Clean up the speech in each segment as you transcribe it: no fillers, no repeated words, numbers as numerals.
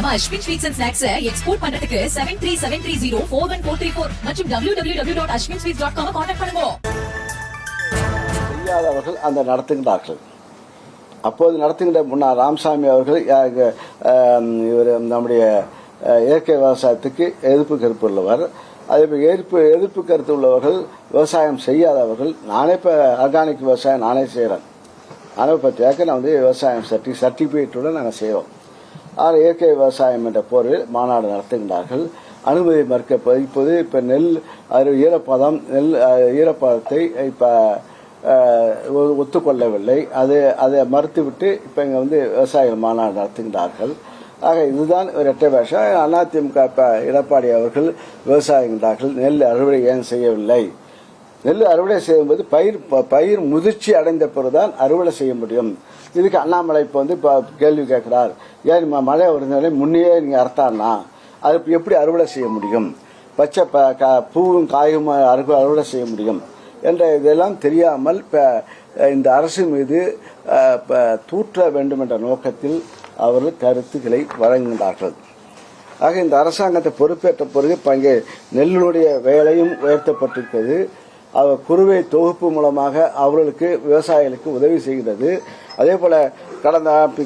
நம்ம Ashwin sweets and snacks export பண்றதுக்கு 7373041434 மற்றும் www.ashwinsweets.com கான்டாக்ட் பண்ணுங்க. செய்யாதவர்கள் அந்த நடத்துகின்றார்கள். அப்போது நடத்துகின்ற முன்னாள் ராமசாமி அவர்கள் இவர் நம்முடைய இயற்கை விவசாயத்துக்கு எதிர்ப்பு கருத்து உள்ளவர். அதே எதிர்ப்பு கருத்து உள்ளவர்கள் விவசாயம் செய்யாதவர்கள். நானே இப்போ ஆர்கானிக் விவசாயம் நானே செய்கிறேன். ஆனால் 10 ஏக்கர் நான் விவசாயம் சர்டிஃபிகேட்டுடன் நாங்கள் செய்வோம். ஆனால் இயற்கை விவசாயம் என்ற போரில் மாநாடு நடத்துகின்றார்கள். அனுமதி மறுக்க இப்போது இப்போ நெல் ஈரப்பதத்தை இப்போ ஒத்துக்கொள்ளவில்லை. அதை மறுத்துவிட்டு இப்போ இங்கே விவசாயிகள் மாநாடு நடத்துகின்றார்கள். ஆக இதுதான் ஒரு இரட்டை பாஷை. அதிமுக எடப்பாடி அவர்கள் விவசாயிகின்றார்கள். நெல் அறுவடை ஏன் செய்யவில்லை? நெல் அறுவடை செய்யும்போது பயிர் முதிர்ச்சி அடைந்த பிறகுதான் அறுவடை செய்ய முடியும். இதுக்கு அண்ணாமலை இப்போ கேள்வி கேட்கிறார். ஏன் மழை வருதுனாலே முன்னையே நீங்கள் அறுத்தான்னா அது எப்படி அறுவடை செய்ய முடியும்? பச்சை பூவும் காயும் அறுவடை செய்ய முடியும் என்ற இதெல்லாம் தெரியாமல் இந்த அரசு மீது தூற்ற வேண்டும் என்ற நோக்கத்தில் அவர்கள் கருத்துக்களை வழங்குகின்றார்கள். ஆக இந்த அரசாங்கத்தை பொறுப்பேற்ற பிறகு இங்கே நெல்லுடைய வேலையும் உயர்த்தப்பட்டிருக்கிறது. குறுவை தொகுப்பு மூலமாக அவர்களுக்கு விவசாயிகளுக்கு உதவி செய்கிறது. அதே போல கடந்த ஆண்டு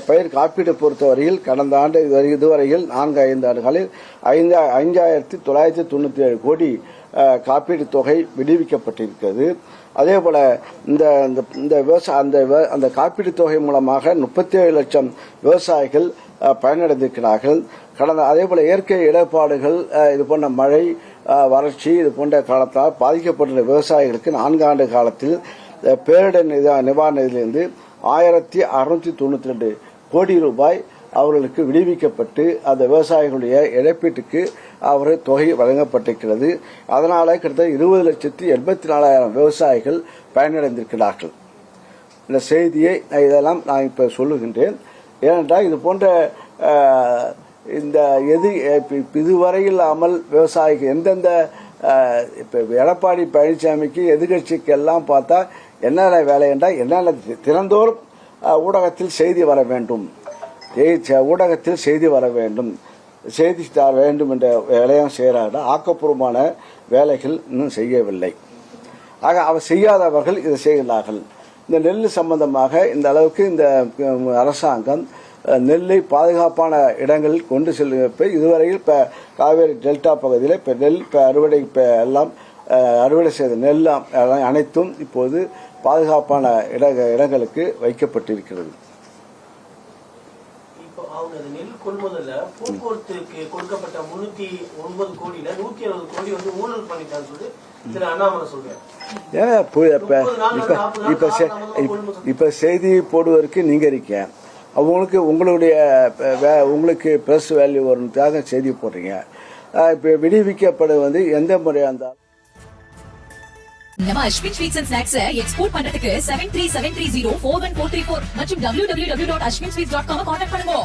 பயிர் காப்பீடு பொறுத்தவரையில் கடந்த ஆண்டு இதுவரையில் 4-5 ஆண்டுகளில் 5,997 கோடி காப்பீடு தொகை விடுவிக்கப்பட்டிருக்கிறது. அதே போல அந்த காப்பீடு தொகை மூலமாக 37 லட்சம் விவசாயிகள் பயனடைந்திருக்கிறார்கள். அதே போல இயற்கை இடர்பாடுகள் இது போன்ற மழை வறட்சி இது போன்ற காலத்தால் பாதிக்கப்பட்டுள்ள விவசாயிகளுக்கு 4 ஆண்டு காலத்தில் பேரிடர் நிவாரண நிதியிலிருந்து 1,692 கோடி ரூபாய் அவர்களுக்கு விடுவிக்கப்பட்டு அந்த விவசாயிகளுடைய இழப்பீட்டுக்கு தொகை வழங்கப்பட்டிருக்கிறது. அதனால கிட்டத்தட்ட 20,84,000 விவசாயிகள் பயனடைந்திருக்கிறார்கள். இந்த செய்தியை இதெல்லாம் நான் இப்ப சொல்லுகின்றேன். ஏனென்றால் இது போன்ற இந்த இதுவரையில் அமல் விவசாயிகள் எந்தெந்த இப்ப எடப்பாடி பழனிசாமிக்கு எதிர்கட்சிக்கு எல்லாம் பார்த்தா என்னென்ன வேலை என்றால் என்னென்ன தினந்தோறும் ஊடகத்தில் செய்தி வர வேண்டும், ஊடகத்தில் செய்தி வர வேண்டும், செய்தி தர வேண்டும் என்ற வேலையும் செய்கிறார்கள். ஆக்கப்பூர்வமான வேலைகள் இன்னும் செய்யவில்லை. ஆக அவர் செய்யாதவர்கள் இதை செய்கிறார்கள். இந்த நெல் சம்பந்தமாக இந்த அளவுக்கு இந்த அரசாங்கம் நெல்லை பாதுகாப்பான இடங்களில் கொண்டு செல்ல இதுவரையில் இப்போ காவேரி டெல்டா பகுதியில் இப்போ நெல் அறுவடை எல்லாம் அறுவடை செய்த நெல் அனைத்தும் இப்போது பாதுகாப்பான இடங்களுக்கு வைக்கப்பட்டிருக்கிறது. நெல் கொள்முதல்ல போக்குவரத்துக்கு கொடுக்கப்பட்ட 309 கோடியில 160 கோடி ஊழல் பண்ணிட்டான்னு சொல்லி திரு அண்ணாமலை சொல்றாரு. இப்ப செய்தி போடுவதற்கு நீங்க இருக்கீங்க, உங்களுக்கு பிளஸ் வேல்யூ வரும்னுக்காக செய்தி போடுறீங்க. இப்ப விடுவிக்கப்படுவது எந்த முறையா இருந்தாலும் நம்ம Ashwin sweets and snacks export பண்றதுக்கு 7373041434 மற்றும் www.ashwinsweets.com கான்டாக்ட் பண்ணுங்க.